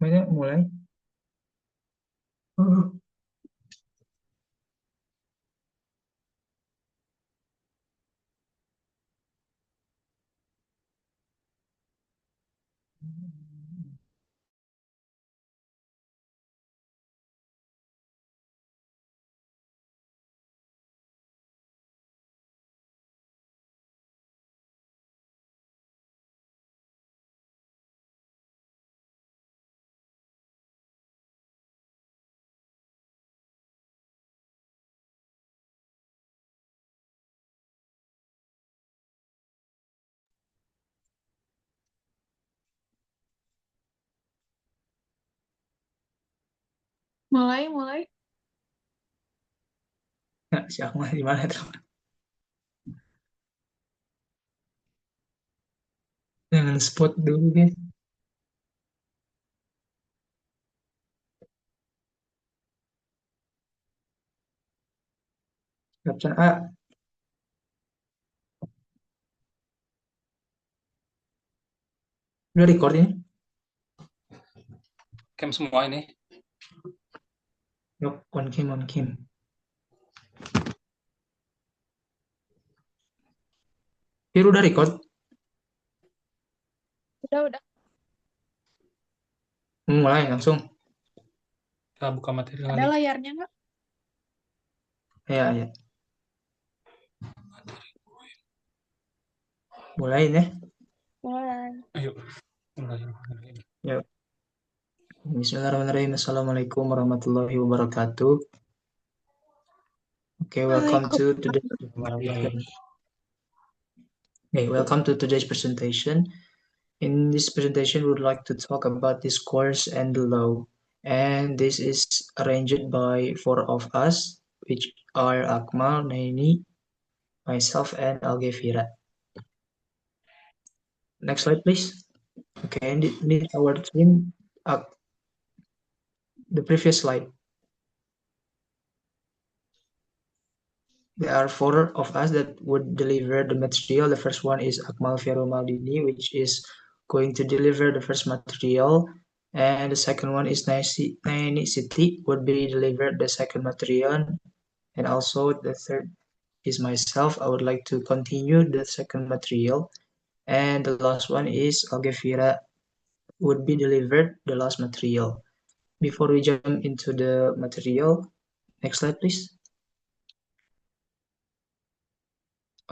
Semuanya mulai. Mulai. Nah, si Akhmal di mana tuh? Jangan spot dulu, guys. Caption A. Udah record ini? Cam semua ini. Yuk, on cam. Viero udah record? Udah. Mulai langsung. Kita buka materi Ada lagi. layarnya nggak? Ya. Mulai ya. Mulai. Ayo. Mulai. Yuk. Bismillahirrahmanirrahim. Assalamualaikum warahmatullahi wabarakatuh. Okay, welcome to today's presentation. Welcome to today's presentation. In this presentation, we would like to talk about discourse and the law. And this is arranged by 4 of us, which are Akhmal, Naeni, myself, and Alghevira. Next slide, please. Okay, and this our team. The previous slide. There are 4 of us that would deliver the material. The first one is Akhmal, Viero, Maldini, which is going to deliver the first material. And the second one is Naeni, Siti, would be delivered the second material. And also the third is myself. I would like to continue the second material. And the last one is Alghevira, would be delivered the last material. Before we jump into the material, next slide, please.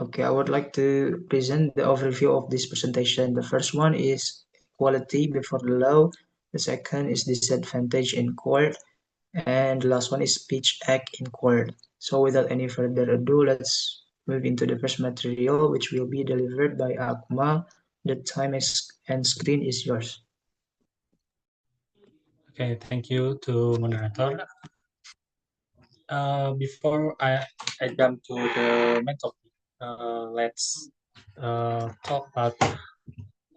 Okay, I would like to present the overview of this presentation. The first one is equality before the law. The second is disadvantage in court. And the last one is speech act in court. So without any further ado, let's move into the first material, which will be delivered by Akhmal. The time and screen is yours. Okay, thank you to moderator. Before I jump to the main topic, let's talk about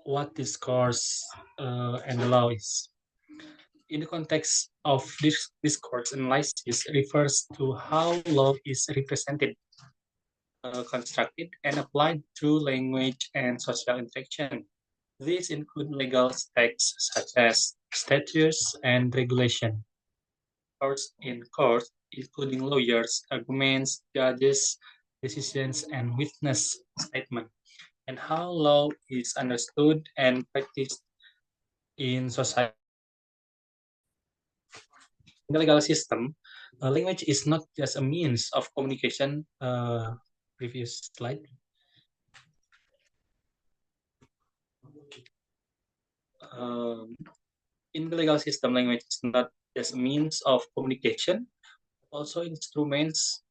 what discourse and the law is. In the context of this discourse analysis refers to how law is represented, constructed, and applied through language and social interaction. These include legal texts such as statutes and regulation. Courts in court, including lawyers, arguments, judges, decisions, and witness statement, and how law is understood and practiced in society. In the legal system, language is not just a means of communication. Previous slide. In the legal system, language is not just a means of communication, also instruments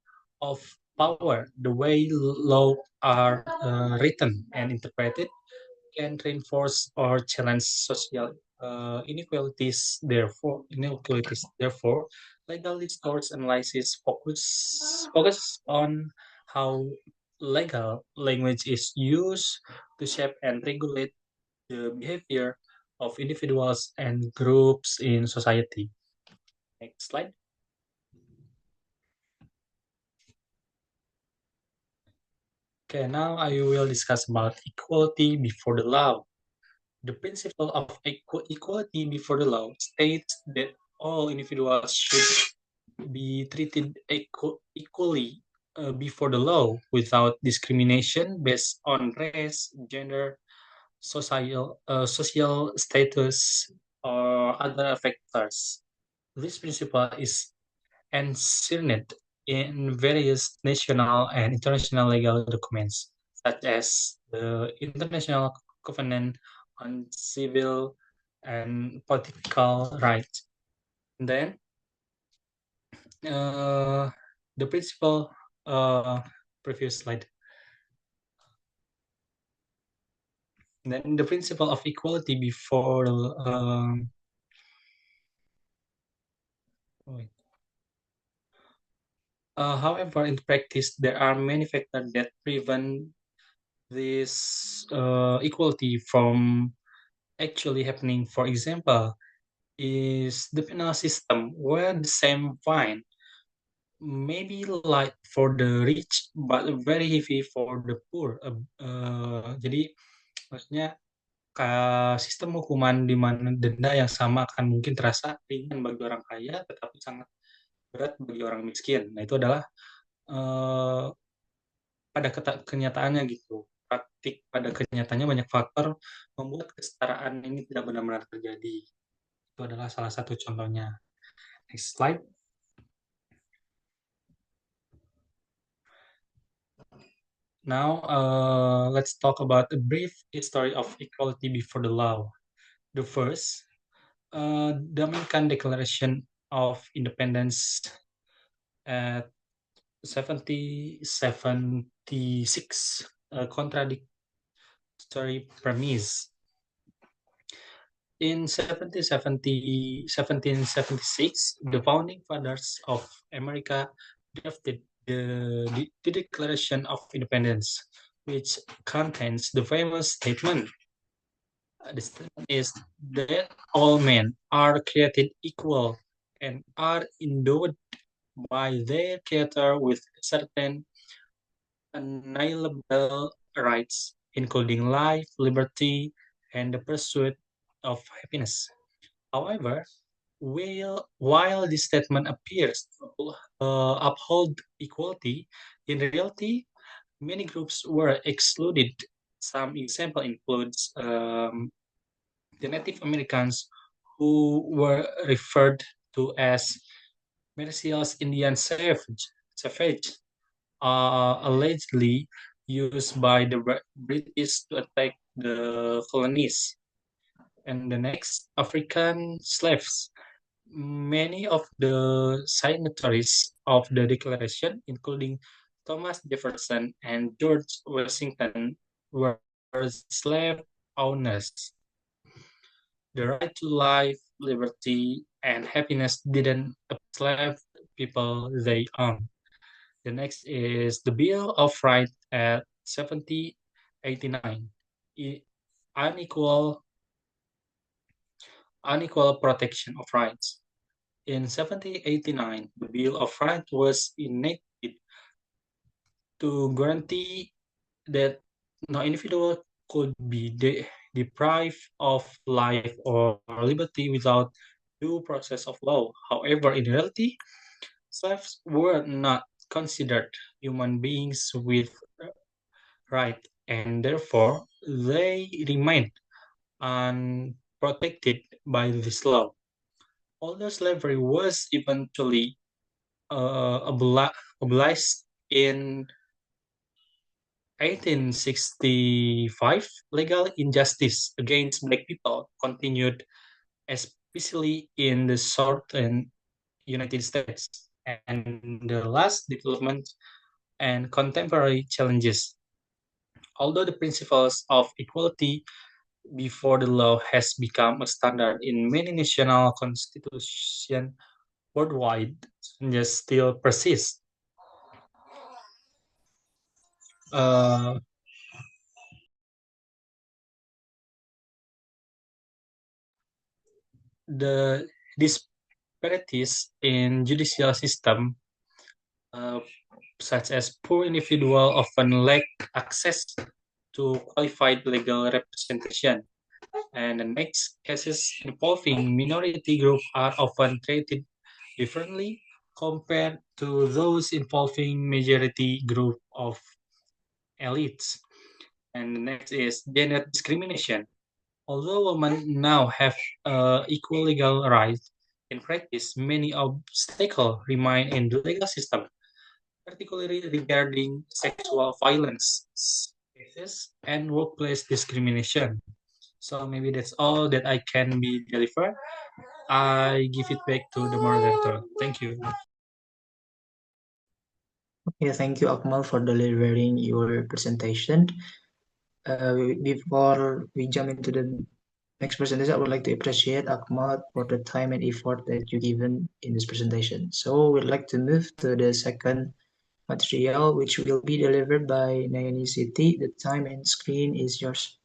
of power. The way law are written and interpreted can reinforce or challenge social inequalities. Therefore, legal discourse analysis focus on how legal language is used to shape and regulate the behavior of individuals and groups in society. Next slide. Okay, now I will discuss about equality before the law. The principle of equality before the law states that all individuals should be treated equally before the law without discrimination based on race, gender, social status, or other factors. This principle is enshrined in various national and international legal documents, such as the International Covenant on Civil and Political Rights. Then, the principle, previous slide. Then the principle of equality before however, in practice, there are many factors that prevent this equality from actually happening. For example, is the penal system where the same fine maybe light for the rich but very heavy for the poor. Jadi maksudnya sistem hukuman di mana denda yang sama akan mungkin terasa ringan bagi orang kaya tetapi sangat berat bagi orang miskin. Nah, itu adalah pada kenyataannya gitu. Praktik pada kenyataannya banyak faktor membuat kesetaraan ini tidak benar-benar terjadi. Itu adalah salah satu contohnya. Next slide. Now, let's talk about a brief history of equality before the law. The first, the American Declaration of Independence at 1776, a contradictory premise. In 1776, the founding fathers of America drafted the Declaration of Independence, which contains the famous statement. The statement is that all men are created equal and are endowed by their Creator with certain unalienable rights, including life, liberty, and the pursuit of happiness. However, while this statement appears to uphold equality, in reality, many groups were excluded. Some example includes the Native Americans, who were referred to as merciless Indian savage, allegedly used by the British to attack the colonies. And the next, African slaves. Many of the signatories of the Declaration, including Thomas Jefferson and George Washington, were slave owners. The right to life, liberty, and happiness didn't slave people they own. The next is the Bill of Rights at 1789. Unequal protection of rights. In 1789, the Bill of Rights was enacted to guarantee that no individual could be deprived of life or liberty without due process of law. However, in reality, slaves were not considered human beings with rights, and therefore they remained unprotected by this law. Although slavery was eventually abolished in 1865, legal injustice against Black people continued, especially in the southern United States. And the last development and contemporary challenges. Although the principles of equality before the law has become a standard in many national constitutions worldwide, challenges still persist. The disparities in judicial system, such as poor individuals often lack access to qualified legal representation, And the next cases involving minority group are often treated differently compared to those involving majority group of elites. And the next is gender discrimination. Although women now have equal legal rights, in practice, many obstacles remain in the legal system, particularly regarding sexual violence cases and workplace discrimination. So maybe that's all that I can be delivered. I give it back to the moderator. Thank you. Okay, thank you, Akmal, for delivering your presentation. Before we jump into the next presentation, I would like to appreciate Akhmal for the time and effort that you given in this presentation. So we'd like to move to the second material, which will be delivered by Naeni Siti. The time and screen is yours.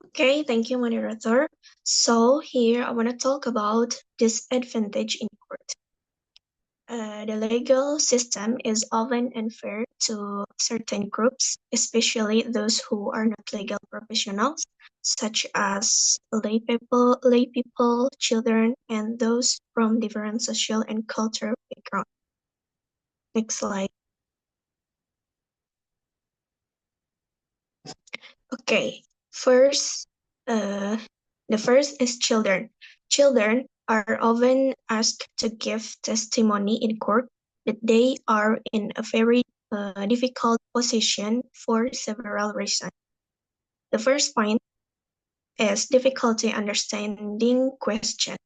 Okay, thank you, moderator. So here I want to talk about disadvantage in court. The legal system is often unfair to certain groups, especially those who are not legal professionals, such as lay people, children, and those from different social and cultural backgrounds. Next slide. Okay, first, the first is children. Children are often asked to give testimony in court, but they are in a very difficult position for several reasons. The first point is difficulty understanding question.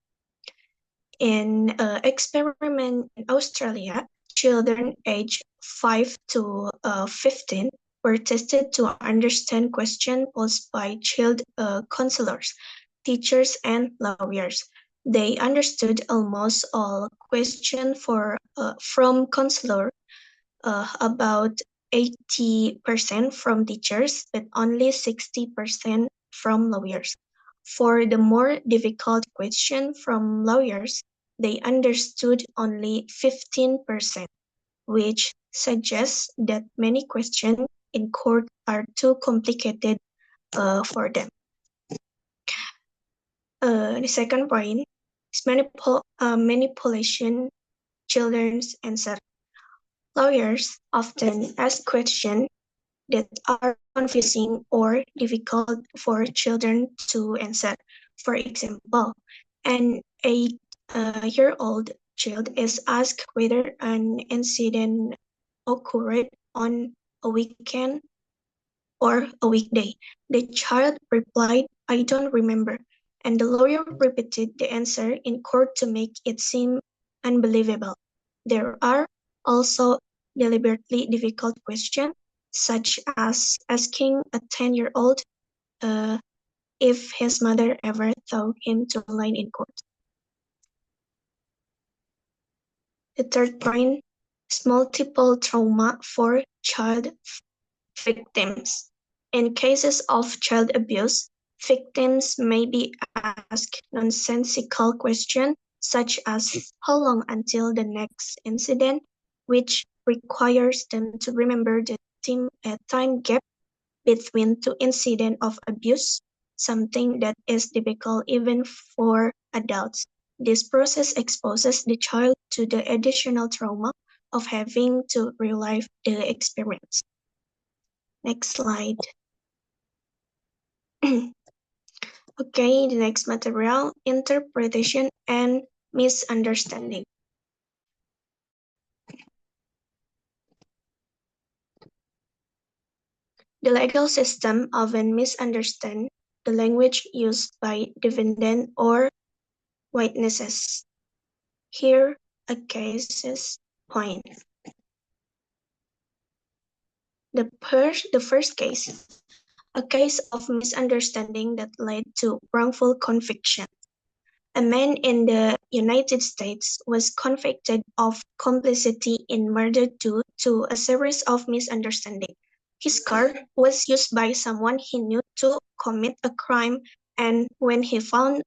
In an experiment in Australia, children aged 5 to 15 were tested to understand questions posed by child counselors, teachers, and lawyers. They understood almost all questions from counselors, about 80% from teachers, but only 60% from lawyers. For the more difficult question from lawyers, they understood only 15%, which suggests that many questions in court are too complicated for them. The second point is manipulation children's answer. Lawyers often ask questions that are confusing or difficult for children to answer. For example, an 8-year-old child is asked whether an incident occurred on a weekend or a weekday. The child replied, "I don't remember," and the lawyer repeated the answer in court to make it seem unbelievable. There are also deliberately difficult questions, such as asking a 10-year-old if his mother ever taught him to lie in court. The third point is multiple trauma for child victims. In cases of child abuse, victims may be asked nonsensical questions such as how long until the next incident, which requires them to remember the time gap between two incidents of abuse, something that is difficult even for adults. This process exposes the child to the additional trauma of having to relive the experience. Next slide. Okay, the next material, interpretation and misunderstanding. The legal system often misunderstands the language used by defendant or witnesses. Here, a case point. The first case, a case of misunderstanding that led to wrongful conviction. A man in the United States was convicted of complicity in murder due to a series of misunderstandings. His car was used by someone he knew to commit a crime, and when he found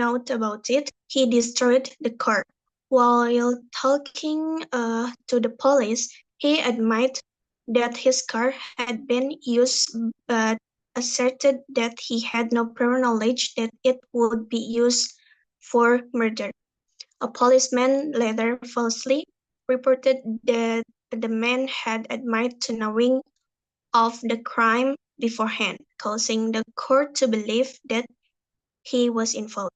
out about it, he destroyed the car. While talking to the police, he admitted that his car had been used but asserted that he had no prior knowledge that it would be used for murder. A policeman later falsely reported that the man had admitted to knowing of the crime beforehand, causing the court to believe that he was involved.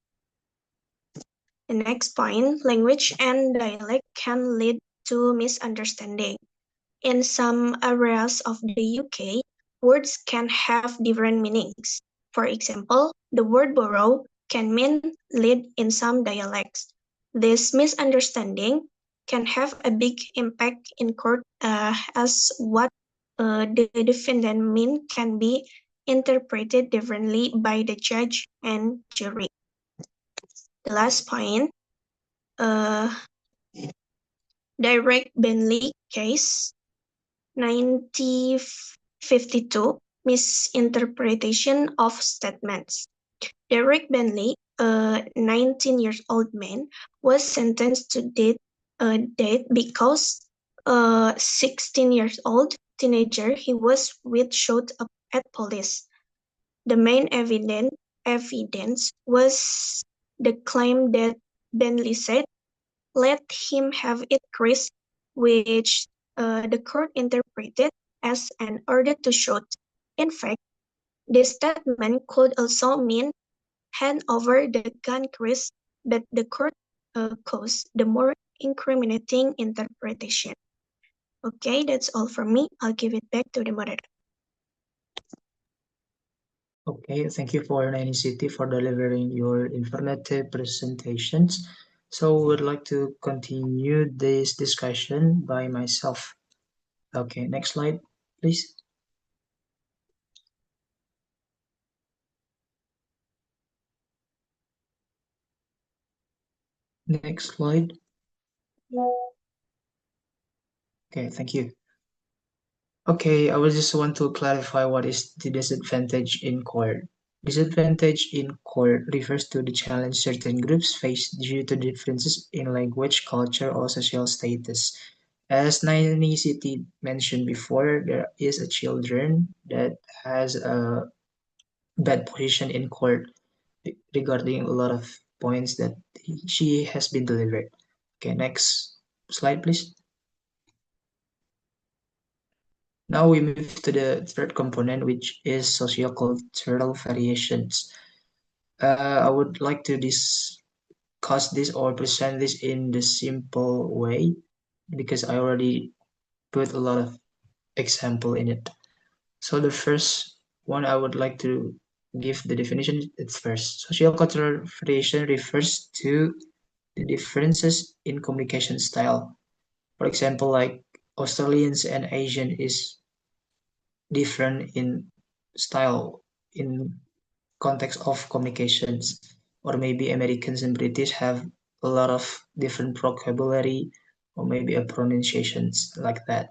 The next point, language and dialect can lead to misunderstanding. In some areas of the UK, words can have different meanings. For example, the word borrow can mean lead in some dialects. This misunderstanding can have a big impact in court as what the defendant mean can be interpreted differently by the judge and jury. The last point, direct Bentley case, 1952, misinterpretation of statements. Derek Bentley, a 19-year-old man, was sentenced to death because a 16-year-old teenager he was with shot up at police. The main evidence was the claim that Bentley said, "Let him have it, Chris," which the court interpreted as an order to shoot. In fact, this statement could also mean hand over the gun, Chris, but the court chose the more incriminating interpretation. Okay, that's all from me. I'll give it back to the moderator. Okay, thank you for Naeni Siti for delivering your informative presentations. So would like to continue this discussion by myself. Okay, next slide, please. Next slide. Okay, thank you. Okay, I would just want to clarify what is the disadvantage in court. Disadvantage in court refers to the challenge certain groups face due to differences in language, culture, or social status. As Naeni Siti mentioned before, there is a children that has a bad position in court regarding a lot of points that she has been delivered. Okay, next slide, please. Now we move to the third component, which is sociocultural variations. I would like to discuss this or present this in the simple way because I already put a lot of example in it. So the first one I would like to give the definition at first. Sociocultural variation refers to the differences in communication style. For example, like Australians and Asian is different in style in context of communications, or maybe Americans and British have a lot of different vocabulary or maybe a pronunciations like that.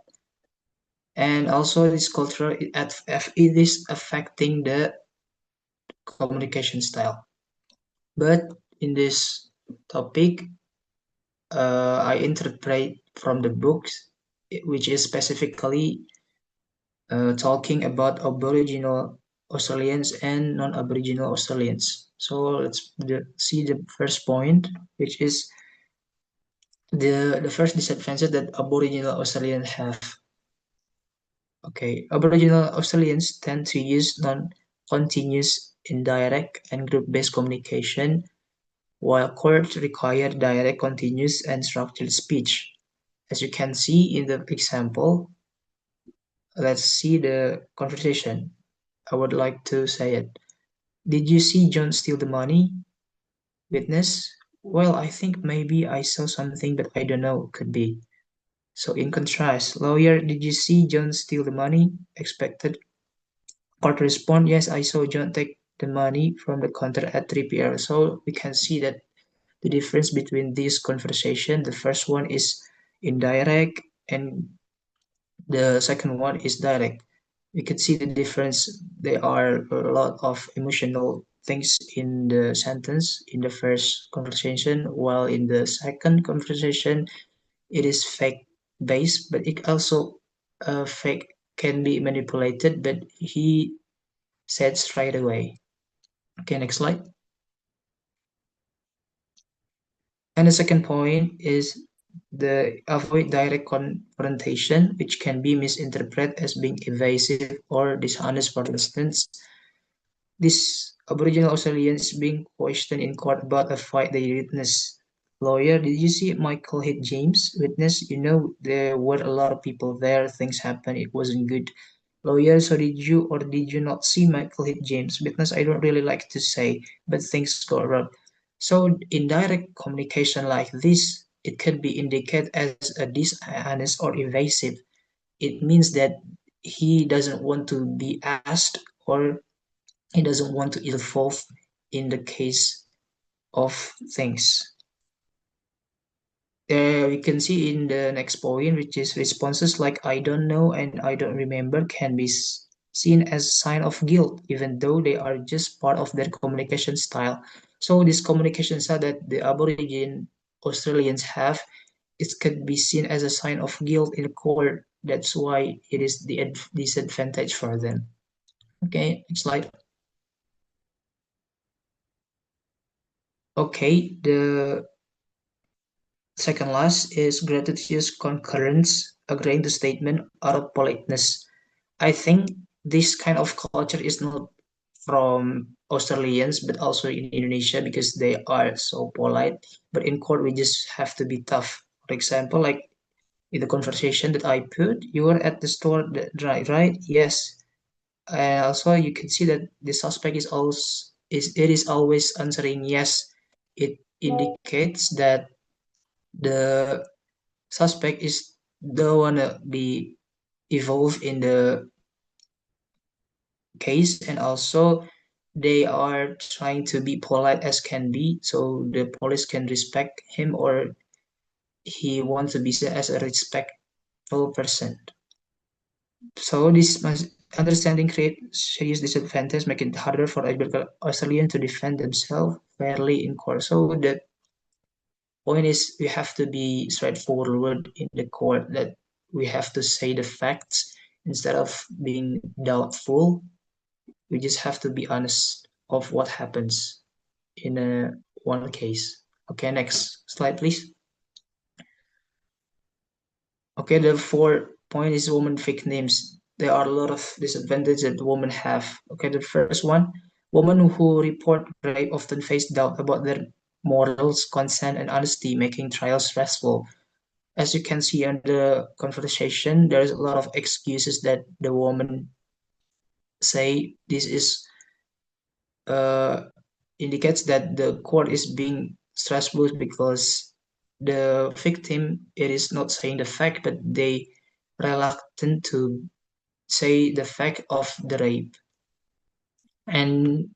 And also this culture it is affecting the communication style. But in this topic, I interpret from the books, which is specifically talking about Aboriginal Australians and non-Aboriginal Australians. So let's see the first point, which is the first disadvantage that Aboriginal Australians have. Okay, Aboriginal Australians tend to use non-continuous, indirect, and group-based communication, while courts require direct, continuous, and structured speech. As you can see in the example, let's see the conversation. I would like to say it. Did you see John steal the money? Witness? Well, I think maybe I saw something, but I don't know. Could be. So in contrast, lawyer, did you see John steal the money? Expected. Court respond, yes, I saw John take the money from the counter at 3 p.m. So we can see that the difference between this conversation, the first one is indirect and the second one is direct. You can see the difference. There are a lot of emotional things in the sentence in the first conversation, while in the second conversation, it is fact based, but it also fact can be manipulated, but he said straight away. Okay, next slide. And the second point is the avoid direct confrontation, which can be misinterpreted as being evasive or dishonest. For instance, this Aboriginal Australians being questioned in court about a fight they witnessed. Lawyer, did you see Michael hit James? Witness, there were a lot of people there. Things happened. It wasn't good. Lawyer, so did you or did you not see Michael hit James? Witness, I don't really like to say, but things go wrong. So indirect communication like this, it can be indicated as a dishonest or evasive. It means that he doesn't want to be asked or he doesn't want to involve in the case of things. We can see in the next point, which is responses like I don't know and I don't remember can be seen as a sign of guilt, even though they are just part of their communication style. So this communication style that the Aborigine Australians have, it could be seen as a sign of guilt in court. That's why it is the disadvantage for them. Okay, next slide. Okay, the second last is gratuitous concurrence, agreeing to statement out of politeness. I think this kind of culture is not from Australians, but also in Indonesia because they are so polite. But in court, we just have to be tough. For example, like in the conversation that I put, you were at the store, right? Yes. And also, you can see that the suspect is always answering yes. It indicates that the suspect is don't wanna be involved in the case, and also they are trying to be polite as can be, so the police can respect him, or he wants to be seen as a respectful person. So this understanding creates serious disadvantage, making it harder for Australians to defend themselves fairly in court. So the point is we have to be straightforward in the court, that we have to say the facts instead of being doubtful. We just have to be honest of what happens in one case. Okay, next slide, please. Okay, the fourth point is women victims. There are a lot of disadvantages that women have. Okay, the first one, women who report rape often face doubt about their morals, consent, and honesty, making trials stressful. As you can see in the conversation, there's a lot of excuses that the woman say. This is indicates that the court is being stressful because the victim, it is not saying the fact, but they reluctant to say the fact of the rape, and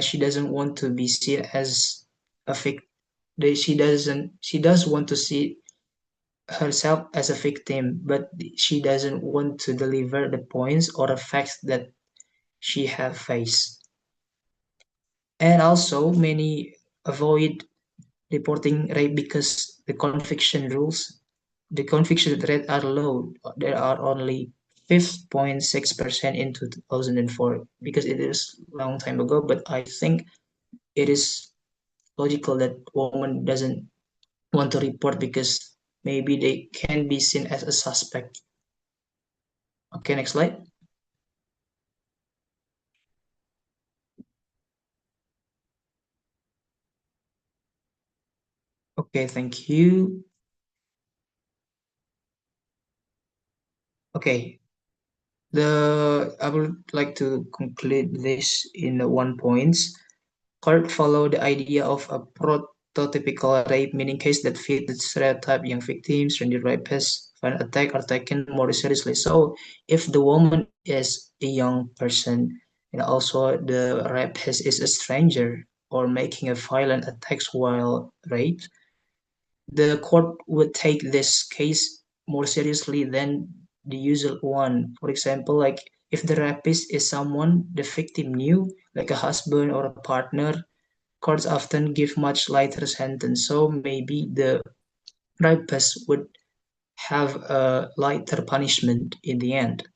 she doesn't want to be seen as a victim. She does want to see herself as a victim, but she doesn't want to deliver the points or the facts that she have faced. And also many avoid reporting rape because the conviction rate are low. There are only 5.6% in 2004, because it is a long time ago, but I think it is logical that woman doesn't want to report because maybe they can be seen as a suspect. Okay, next slide. Okay, thank you. Okay, I would like to conclude this in one point. Court follow the idea of a prototypical rape, meaning case that fit the stereotype young victims, trendy rapists, when attacked are taken more seriously. So if the woman is a young person and also the rapist is a stranger or making a violent attacks while raped, the court would take this case more seriously than the usual one. For example, like if the rapist is someone the victim knew, like a husband or a partner, courts often give much lighter sentence. So maybe the rapist would have a lighter punishment in the end.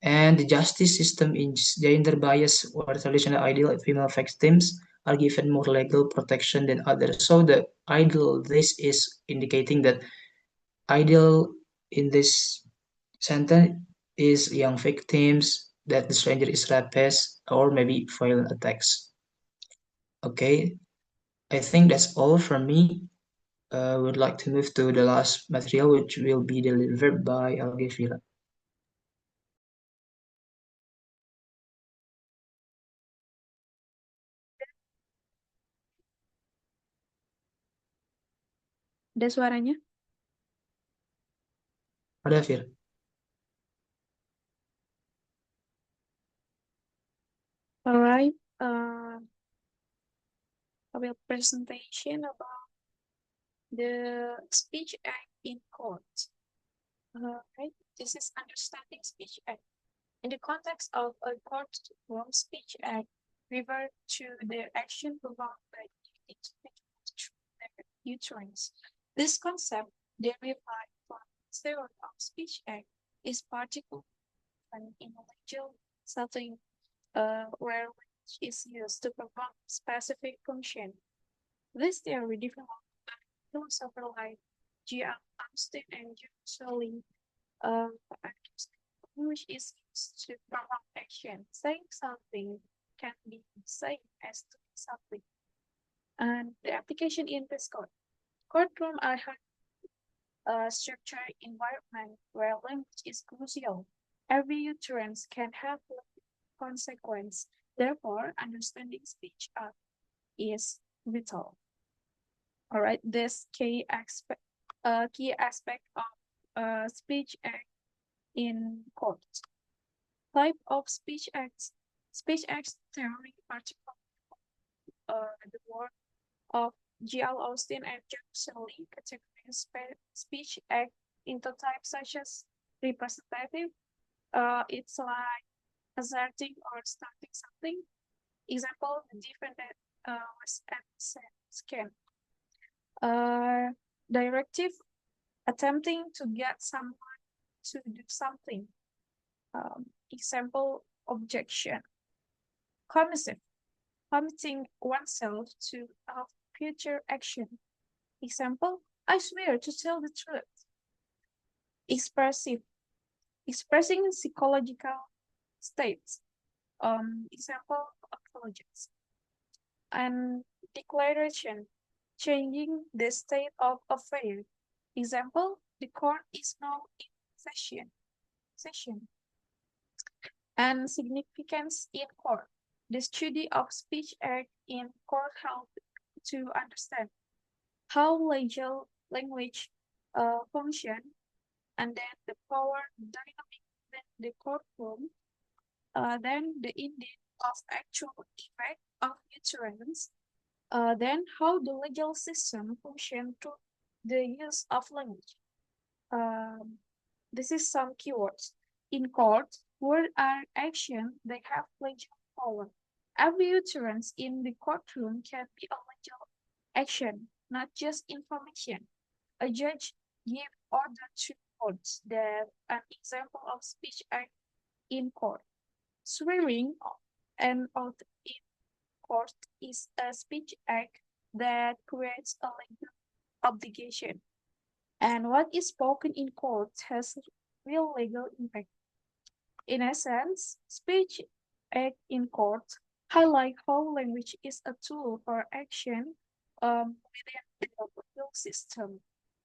And the justice system is gender bias, or traditional ideal female victims are given more legal protection than others. So the ideal, this is indicating that ideal in this sentence is young victims, that the stranger is rapist, or maybe violent attacks. Okay, I think that's all from me. Would like to move to the last material, which will be delivered by Alghevira. Ada suaranya? Ada, Fir? All right. I will presentation about the Speech Act in court. Right. This is understanding Speech Act. In the context of a court-room Speech Act, refer to the action performed by individuals through their utterance. This concept, derived from the theory of Speech Act, is particularly in a legal setting where language is used to perform specific function. This theory developed by philosophers like G.L. Austin and John Sully. Language is used to perform action. Saying something can be the same as doing something. And the application in this courtroom are a structured environment where language is crucial. Every utterance can have consequence. Therefore, understanding speech is vital. All right, this key aspect of Speech Act in court. Type of Speech Acts. Speech Acts theory, particularly the work of G.L. Austin and John Sully, categorize Speech Act into types such as representative. It's like asserting or starting something. Example, the defendant was at scan. Directive, attempting to get someone to do something. Example, objection. Commissive, committing oneself to a future action. Example, I swear to tell the truth. Expressive, expressing psychological states. Example, apologies. And declaration, changing the state of affairs. Example, the court is now in session. And significance in court. The study of Speech Act in court helps to understand how legal language function, and then the power dynamic in the courtroom, then the indeed of actual effect of utterance, then how the legal system functions through the use of language. This is some keywords. In court, words are action, they have legal power. Every utterance in the courtroom can be a legal action, not just information. A judge gives order to courts. That an example of Speech Act in court. Swearing an oath in court is a Speech Act that creates a legal obligation. And what is spoken in court has real legal impact. In essence, Speech Act in court highlight how language is a tool for action within the legal system,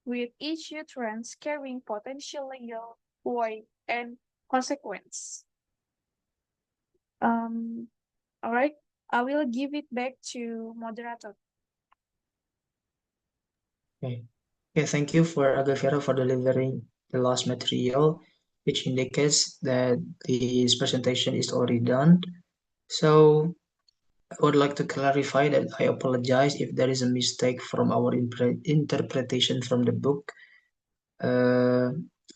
with each utterance carrying potential legal weight and consequence. All right, I will give it back to moderator. Okay. Yeah, thank you for Alghevira for delivering the last material, which indicates that this presentation is already done. So I would like to clarify that I apologize if there is a mistake from our interpretation from the book.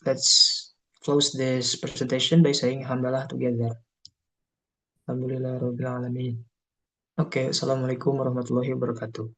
Let's close this presentation by saying Alhamdulillah together. Alhamdulillah Rabbil Alamin. Okay, Assalamualaikum warahmatullahi wabarakatuh.